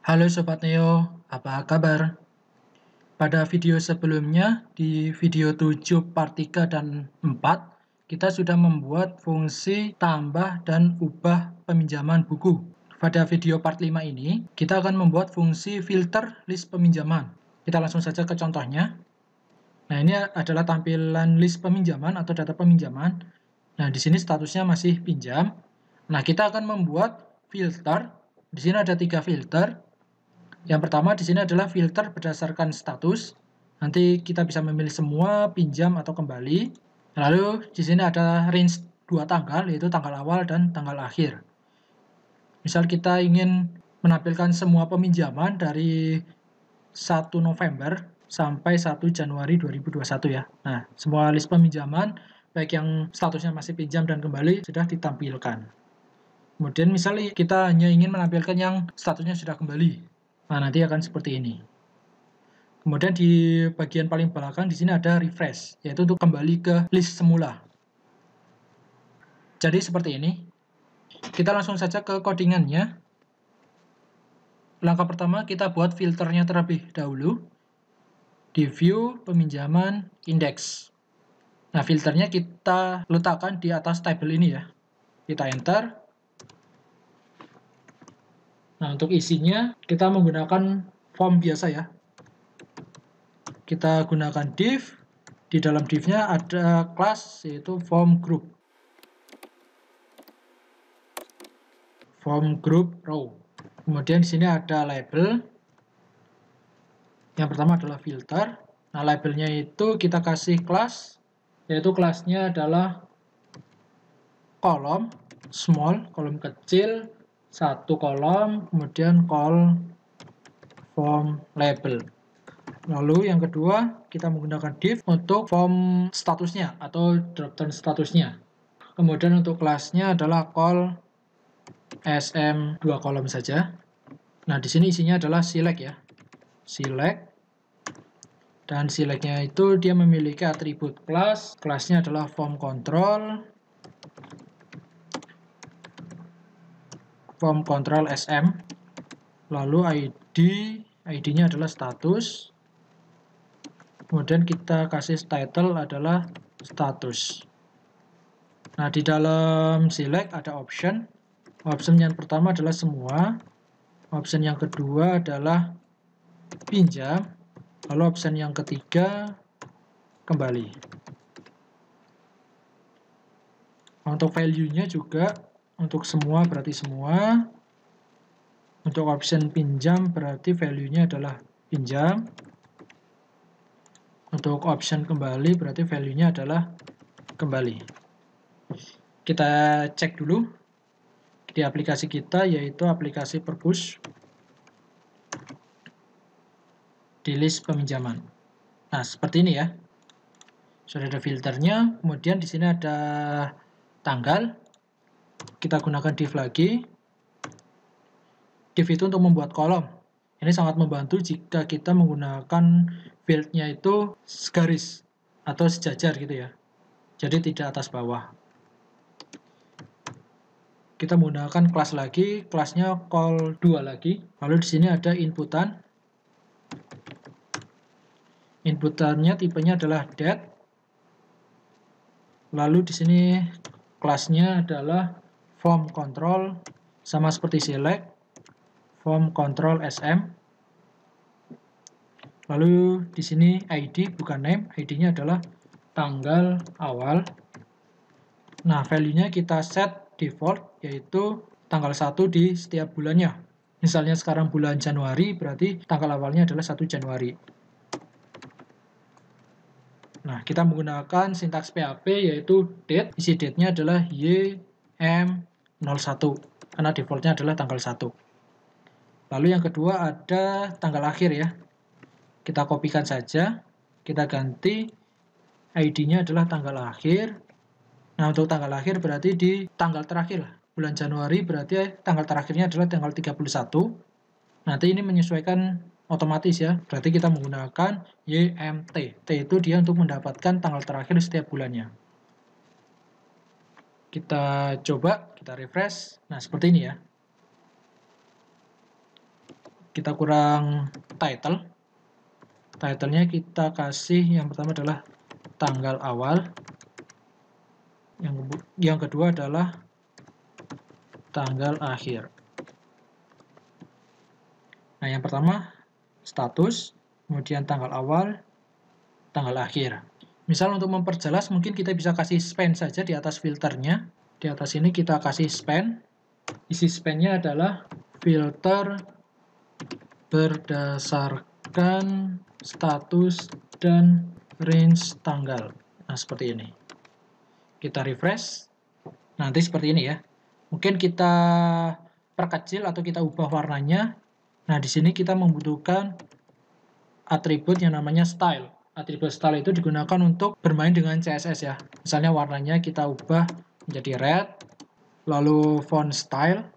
Halo Sobat Neo, apa kabar? Pada video sebelumnya, di video 7 part 3 dan 4, kita sudah membuat fungsi tambah dan ubah peminjaman buku. Pada video part 5 ini, kita akan membuat fungsi filter list peminjaman. Kita langsung saja ke contohnya. Nah, ini adalah tampilan list peminjaman atau data peminjaman. Nah, di sini statusnya masih pinjam. Nah, kita akan membuat filter. Di sini ada 3 filter. Yang pertama di sini adalah filter berdasarkan status. Nanti kita bisa memilih semua, pinjam atau kembali. Lalu di sini ada range 2 tanggal, yaitu tanggal awal dan tanggal akhir. Misal kita ingin menampilkan semua peminjaman dari 1 November sampai 1 Januari 2021 ya. Nah, semua list peminjaman, baik yang statusnya masih pinjam dan kembali, sudah ditampilkan. Kemudian misalnya kita hanya ingin menampilkan yang statusnya sudah kembali. Nah, nanti akan seperti ini. Kemudian di bagian paling belakang di sini ada refresh, yaitu untuk kembali ke list semula. Jadi seperti ini. Kita langsung saja ke codingannya. Langkah pertama kita buat filternya terlebih dahulu. Di view peminjaman index. Nah, filternya kita letakkan di atas tabel ini ya. Kita enter. Nah, untuk isinya kita menggunakan form biasa ya. Kita gunakan div. Di dalam div-nya ada kelas yaitu form group. Form group row. Kemudian di sini ada label. Yang pertama adalah filter. Nah, labelnya itu kita kasih kelas, yaitu kelasnya adalah kolom small, kolom kecil, satu kolom, kemudian call form label. Lalu yang kedua, kita menggunakan div untuk form statusnya atau dropdown statusnya. Kemudian untuk kelasnya adalah call sm 2 kolom saja. Nah, di sini isinya adalah select ya. Select. Dan selectnya itu dia memiliki atribut kelas. Kelasnya adalah form control. Form control sm. Lalu ID-nya adalah status. Kemudian kita kasih title adalah status. Nah, di dalam select ada option. Option yang pertama adalah semua. Option yang kedua adalah pinjam. Lalu option yang ketiga kembali. Untuk value-nya juga untuk semua berarti semua. Untuk option pinjam berarti value-nya adalah pinjam. Untuk option kembali berarti value-nya adalah kembali. Kita cek dulu di aplikasi kita, yaitu aplikasi Perpus di list peminjaman. Nah, seperti ini ya. Sudah ada filternya. Kemudian di sini ada tanggal. Kita gunakan div lagi. Div itu untuk membuat kolom. Ini sangat membantu jika kita menggunakan field-nya itu segaris atau sejajar gitu ya. Jadi tidak atas bawah. Kita menggunakan kelas lagi, kelasnya call 2 lagi. Lalu di sini ada inputan. Inputannya tipenya adalah date. Lalu di sini kelasnya adalah form control, sama seperti select, form control sm. Lalu di sini ID bukan name, ID-nya adalah tanggal awal. Nah, value-nya kita set default, yaitu tanggal 1 di setiap bulannya. Misalnya sekarang bulan Januari, berarti tanggal awalnya adalah 1 Januari. Nah, kita menggunakan sintaks PHP yaitu date. Isi date-nya adalah YM01, karena default-nya adalah tanggal 1. Lalu yang kedua ada tanggal akhir ya. Kita kopikan saja, kita ganti ID-nya adalah tanggal akhir. Nah, untuk tanggal akhir berarti di tanggal terakhir. Bulan Januari berarti tanggal terakhirnya adalah tanggal 31. Nanti ini menyesuaikan otomatis ya. Berarti kita menggunakan YMT. T itu dia untuk mendapatkan tanggal terakhir setiap bulannya. Kita coba, kita refresh. Nah, seperti ini ya. kita kurang title. Title-nya kita kasih yang pertama adalah tanggal awal. Yang kedua adalah tanggal akhir. Nah, yang pertama status, kemudian tanggal awal, tanggal akhir. Misal untuk memperjelas mungkin kita bisa kasih span saja di atas filternya. Di atas ini kita kasih span. Isi span-nya adalah filter berdasarkan status dan range tanggal. Nah, seperti ini. Kita refresh. Nanti seperti ini ya. Mungkin kita perkecil atau kita ubah warnanya. Nah, di sini kita membutuhkan atribut yang namanya style. Atribut style itu digunakan untuk bermain dengan CSS ya. Misalnya warnanya kita ubah menjadi red, lalu font style.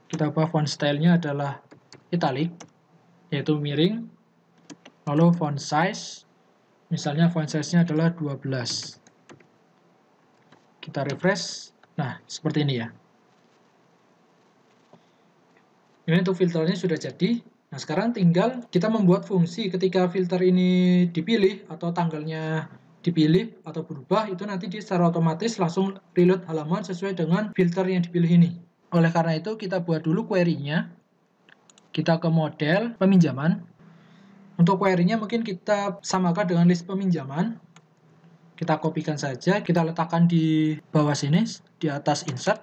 Kita ubah font style-nya adalah italic, yaitu miring. Lalu font size, misalnya font size-nya adalah 12. Kita refresh. Nah, seperti ini ya. Ini untuk filternya sudah jadi. Nah, sekarang tinggal kita membuat fungsi ketika filter ini dipilih atau tanggalnya dipilih atau berubah, itu nanti dia secara otomatis langsung reload halaman sesuai dengan filter yang dipilih ini. Oleh karena itu, kita buat dulu query-nya. Kita ke model peminjaman. Untuk query-nya mungkin kita samakan dengan list peminjaman. Kita kopikan saja, kita letakkan di bawah sini, di atas insert.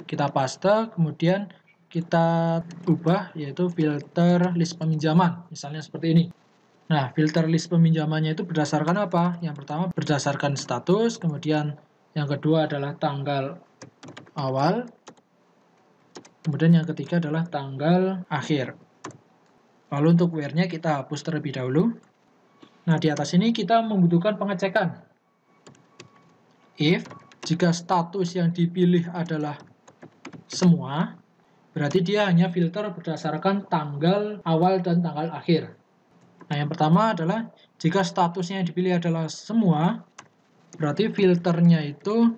Kita paste, kemudian kita ubah yaitu filter list peminjaman, misalnya seperti ini. Nah, filter list peminjamannya itu berdasarkan apa? Yang pertama berdasarkan status, kemudian yang kedua adalah tanggal awal, kemudian yang ketiga adalah tanggal akhir. Lalu untuk where-nya kita hapus terlebih dahulu. Nah, di atas ini kita membutuhkan pengecekan. If, jika status yang dipilih adalah semua, berarti dia hanya filter berdasarkan tanggal awal dan tanggal akhir. Nah, yang pertama adalah jika statusnya yang dipilih adalah semua, berarti filternya itu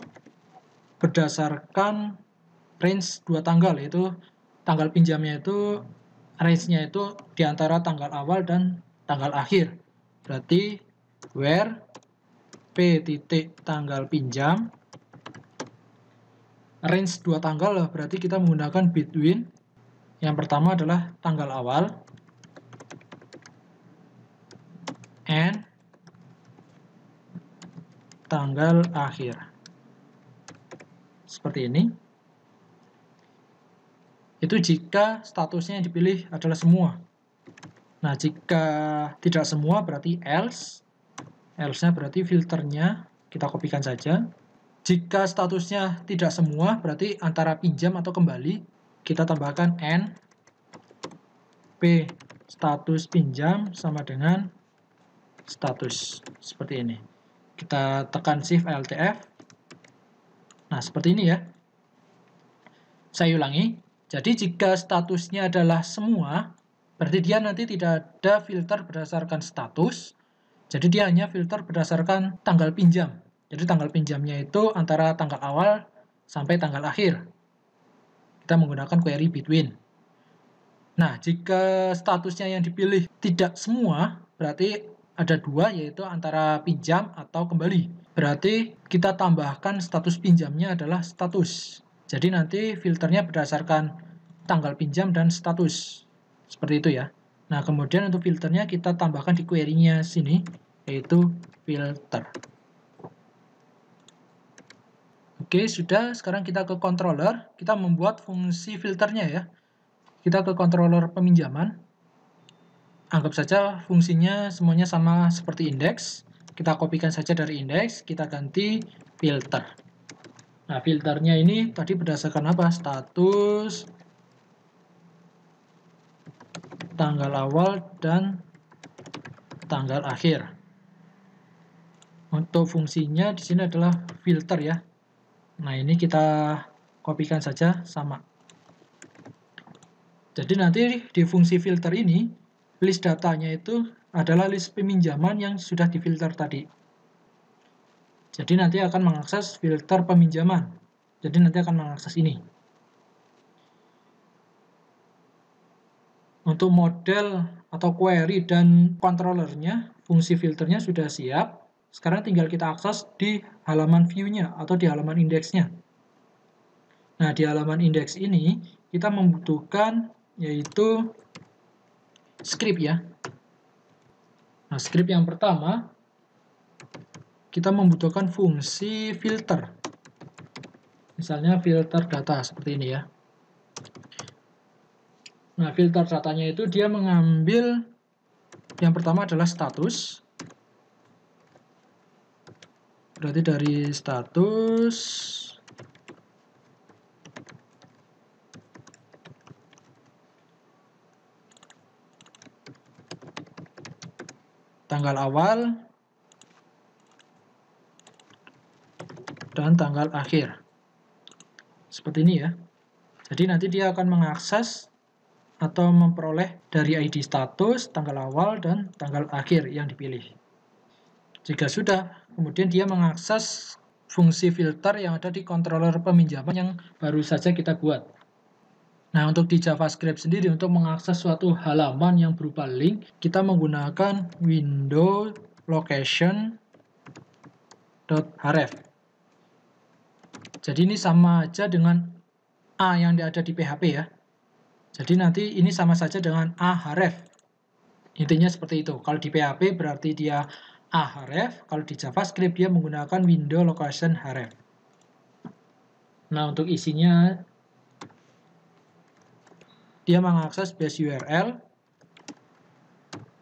berdasarkan range 2 tanggal, yaitu tanggal pinjamnya itu range-nya itu di antara tanggal awal dan tanggal akhir. Berarti where p titik tanggal pinjam range 2 tanggal lah, berarti kita menggunakan between. Yang pertama adalah tanggal awal and tanggal akhir. Seperti ini. Itu jika statusnya yang dipilih adalah semua. Nah, jika tidak semua berarti else. Else-nya berarti filternya kita kopikan saja. Jika statusnya tidak semua, berarti antara pinjam atau kembali, kita tambahkan n p status pinjam sama dengan status. Seperti ini. Kita tekan Shift ALT-F. Nah, seperti ini ya. Saya ulangi. Jadi, jika statusnya adalah semua, berarti dia nanti tidak ada filter berdasarkan status. Jadi, dia hanya filter berdasarkan tanggal pinjam. Jadi tanggal pinjamnya itu antara tanggal awal sampai tanggal akhir. Kita menggunakan query between. Nah, jika statusnya yang dipilih tidak semua, berarti ada dua, yaitu antara pinjam atau kembali. Berarti kita tambahkan status pinjamnya adalah status. Jadi nanti filternya berdasarkan tanggal pinjam dan status. Seperti itu ya. Nah, kemudian untuk filternya kita tambahkan di query-nya sini, yaitu filter. Oke, sudah. Sekarang kita ke controller. Kita membuat fungsi filternya ya. Kita ke controller peminjaman. Anggap saja fungsinya semuanya sama seperti index. Kita kopikan saja dari index. Kita ganti filter. Nah, filternya ini tadi berdasarkan apa? Status, tanggal awal, dan tanggal akhir. Untuk fungsinya di sini adalah filter ya. Nah, ini kita kopikan saja sama. Jadi nanti di fungsi filter ini, list datanya itu adalah list peminjaman yang sudah difilter tadi. Jadi nanti akan mengakses filter peminjaman. Jadi nanti akan mengakses ini. Untuk model atau query dan controllernya, fungsi filternya sudah siap. Sekarang tinggal kita akses di halaman view-nya atau di halaman indeksnya. Nah, di halaman indeks ini kita membutuhkan yaitu script ya. Nah, script yang pertama kita membutuhkan fungsi filter. Misalnya filter data seperti ini ya. Nah, filter datanya itu dia mengambil yang pertama adalah status. Berarti dari status tanggal awal dan tanggal akhir. Seperti ini ya. Jadi nanti dia akan mengakses atau memperoleh dari ID status, tanggal awal, dan tanggal akhir yang dipilih. Jika sudah, kemudian dia mengakses fungsi filter yang ada di controller peminjaman yang baru saja kita buat. Nah, untuk di JavaScript sendiri, untuk mengakses suatu halaman yang berupa link, kita menggunakan window location.href. Jadi ini sama aja dengan A yang ada di PHP ya. Jadi nanti ini sama saja dengan ahref. Intinya seperti itu. Kalau di PHP berarti dia ahref, kalau di JavaScript dia menggunakan window location href. Nah, untuk isinya dia mengakses base URL,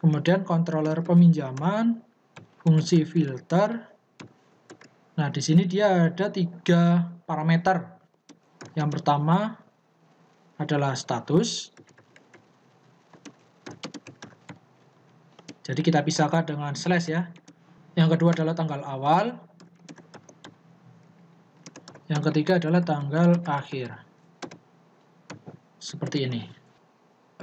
kemudian controller peminjaman, fungsi filter. Nah, di sini dia ada 3 parameter. Yang pertama adalah status. Jadi kita pisahkan dengan slash ya. Yang kedua adalah tanggal awal. Yang ketiga adalah tanggal akhir. Seperti ini.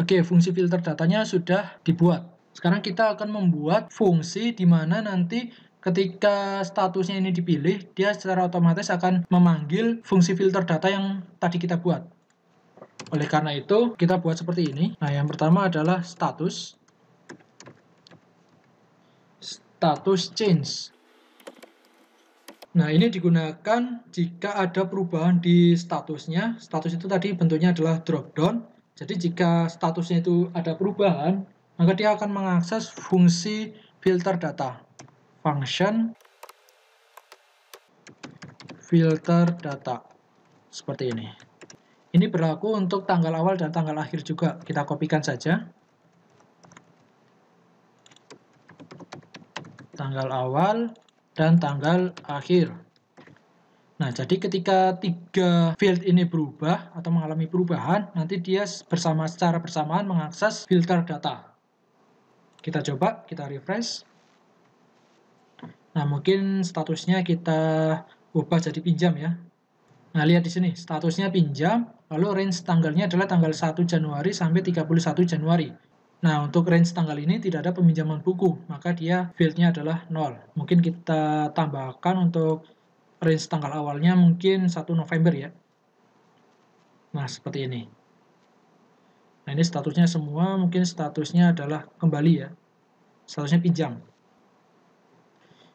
Oke, fungsi filter datanya sudah dibuat. Sekarang kita akan membuat fungsi di mana nanti ketika statusnya ini dipilih, dia secara otomatis akan memanggil fungsi filter data yang tadi kita buat. Oleh karena itu, kita buat seperti ini. Nah, yang pertama adalah status change. Nah, ini digunakan jika ada perubahan di statusnya. Status itu tadi bentuknya adalah drop down. Jadi jika statusnya itu ada perubahan, maka dia akan mengakses fungsi filter data. Function filter data. Seperti ini. Ini berlaku untuk tanggal awal dan tanggal akhir juga. Kita kopikan saja. Tanggal awal dan tanggal akhir. Nah, jadi ketika 3 field ini berubah atau mengalami perubahan, nanti dia secara bersamaan mengakses filter data. Kita coba, kita refresh. Nah, mungkin statusnya kita ubah jadi pinjam ya. Nah, lihat di sini, statusnya pinjam, lalu range tanggalnya adalah tanggal 1 Januari sampai 31 Januari. Nah, untuk range tanggal ini tidak ada peminjaman buku, maka dia field-nya adalah 0. Mungkin kita tambahkan untuk range tanggal awalnya mungkin 1 November ya. Nah, seperti ini. Nah, ini statusnya semua, mungkin statusnya adalah kembali ya. Statusnya pinjam.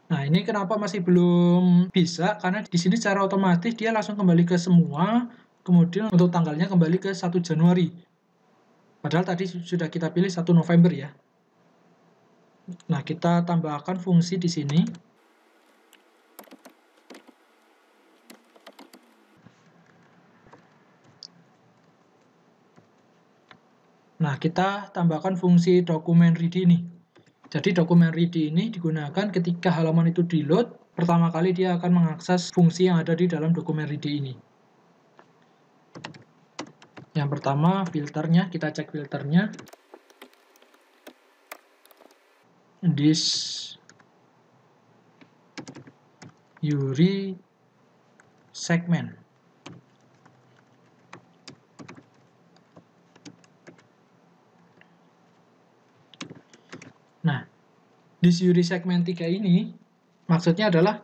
Nah, ini kenapa masih belum bisa? Karena di sini secara otomatis dia langsung kembali ke semua, kemudian untuk tanggalnya kembali ke 1 Januari. Padahal tadi sudah kita pilih 1 November ya. Nah, kita tambahkan fungsi di sini. Nah, kita tambahkan fungsi dokumen read ini. Jadi dokumen read ini digunakan ketika halaman itu di-load, pertama kali dia akan mengakses fungsi yang ada di dalam dokumen read ini. Yang pertama filternya, kita cek filternya. This URI segment. Nah, di URI segmen 3 ini, maksudnya adalah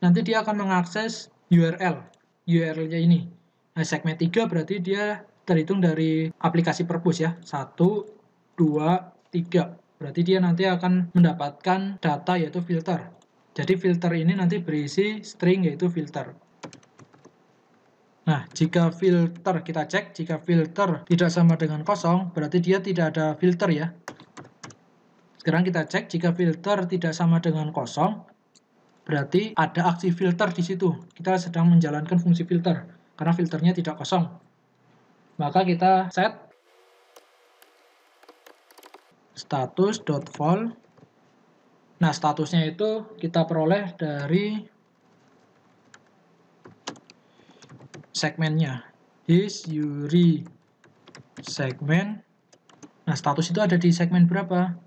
nanti dia akan mengakses URL-nya ini. Nah, segmen 3 berarti dia terhitung dari aplikasi Perpus ya. 1, 2, 3. Berarti dia nanti akan mendapatkan data yaitu filter. Jadi filter ini nanti berisi string yaitu filter. Nah, jika filter kita cek, jika filter tidak sama dengan kosong, berarti dia tidak ada filter ya. Sekarang kita cek, jika filter tidak sama dengan kosong, berarti ada aksi filter di situ. Kita sedang menjalankan fungsi filter, karena filternya tidak kosong. Maka kita set status.val. Nah, statusnya itu kita peroleh dari segmennya. This Yuri segmen. Nah, status itu ada di segmen berapa?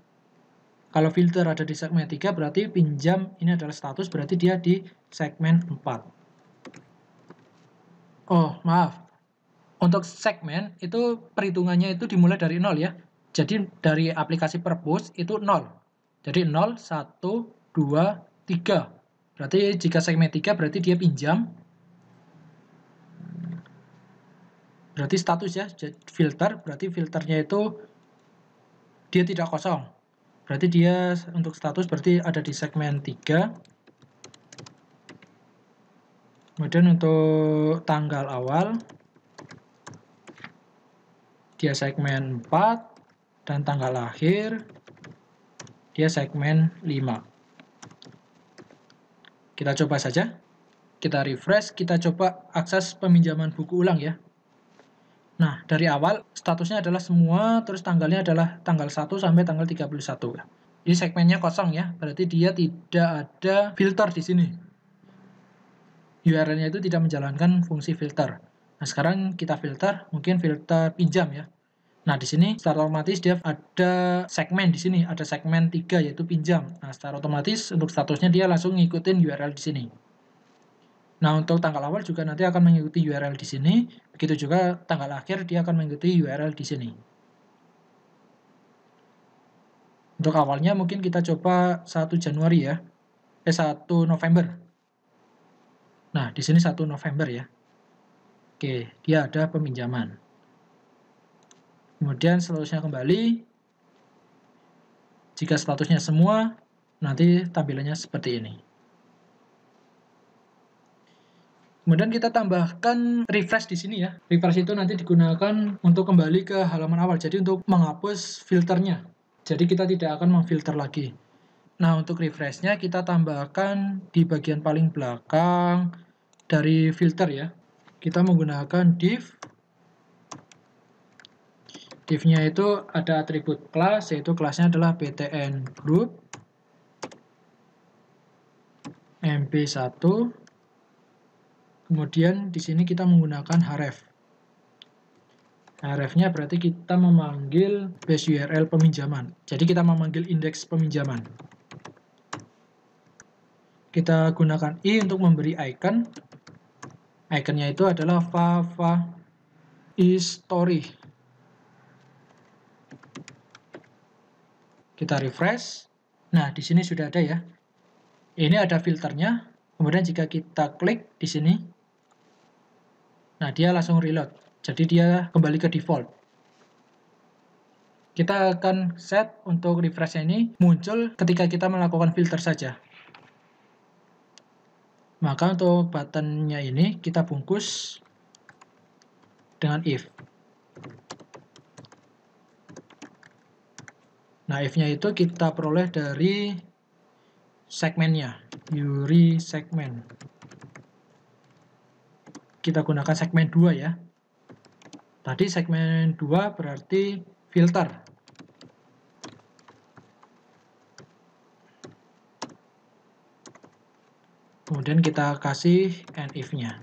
Kalau filter ada di segmen 3, berarti pinjam ini adalah status, berarti dia di segmen 4. Oh, maaf. Untuk segmen, itu perhitungannya itu dimulai dari 0 ya. Jadi, dari aplikasi Perbus itu 0. Jadi 0, 1, 2, 3. Berarti jika segmen 3 berarti dia pinjam. Berarti status ya, filter, berarti filternya itu dia tidak kosong. Berarti dia untuk status berarti ada di segmen 3. Kemudian untuk tanggal awal, dia segmen 4. Dan tanggal akhir, dia segmen 5. Kita coba saja. Kita refresh, kita coba akses peminjaman buku ulang ya. Nah, dari awal statusnya adalah semua, terus tanggalnya adalah tanggal 1 sampai tanggal 31. Ini segmennya kosong ya, berarti dia tidak ada filter di sini. URL-nya itu tidak menjalankan fungsi filter. Nah, sekarang kita filter, mungkin filter pinjam ya. Nah, di sini secara otomatis dia ada segmen di sini, ada segmen 3 yaitu pinjam. Nah, secara otomatis untuk statusnya dia langsung ngikutin URL di sini. Nah, untuk tanggal awal juga nanti akan mengikuti URL di sini, begitu juga tanggal akhir dia akan mengikuti URL di sini. Untuk awalnya mungkin kita coba 1 Januari ya. 1 November. Nah, di sini 1 November ya. Oke, dia ada peminjaman. Kemudian seterusnya kembali. Jika statusnya semua, nanti tampilannya seperti ini. Kemudian kita tambahkan refresh di sini ya. Refresh itu nanti digunakan untuk kembali ke halaman awal. Jadi untuk menghapus filternya. Jadi kita tidak akan memfilter lagi. Nah, untuk refreshnya kita tambahkan di bagian paling belakang dari filter ya. Kita menggunakan div. Div-nya itu ada atribut kelas, yaitu kelasnya adalah btn group mp1. Kemudian di sini kita menggunakan href. Href-nya berarti kita memanggil base URL peminjaman. Jadi kita memanggil indeks peminjaman. Kita gunakan i untuk memberi icon. Iconnya itu adalah Fava history. Kita refresh. Nah, di sini sudah ada ya. Ini ada filternya. Kemudian jika kita klik di sini, nah dia langsung reload. Jadi dia kembali ke default. Kita akan set untuk refresh ini muncul ketika kita melakukan filter saja. Maka untuk buttonnya ini kita bungkus dengan if. Nah, if-nya itu kita peroleh dari segmennya, Yuri segmen. Kita gunakan segmen 2 ya. Tadi segmen 2 berarti filter. Kemudian kita kasih and if-nya.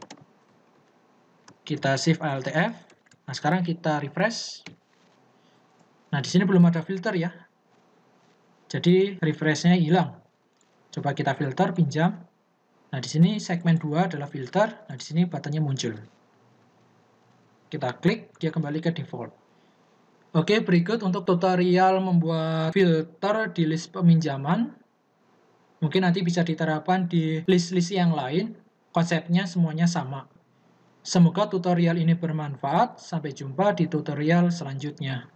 Kita save altf. Nah, sekarang kita refresh. Nah, di sini belum ada filter ya. Jadi refresh-nya hilang. Coba kita filter pinjam. Nah, di sini segmen 2 adalah filter. Nah, di sini buttonnya muncul. Kita klik, dia kembali ke default. Oke, berikut untuk tutorial membuat filter di list peminjaman. Mungkin nanti bisa diterapkan di list-list yang lain. Konsepnya semuanya sama. Semoga tutorial ini bermanfaat. Sampai jumpa di tutorial selanjutnya.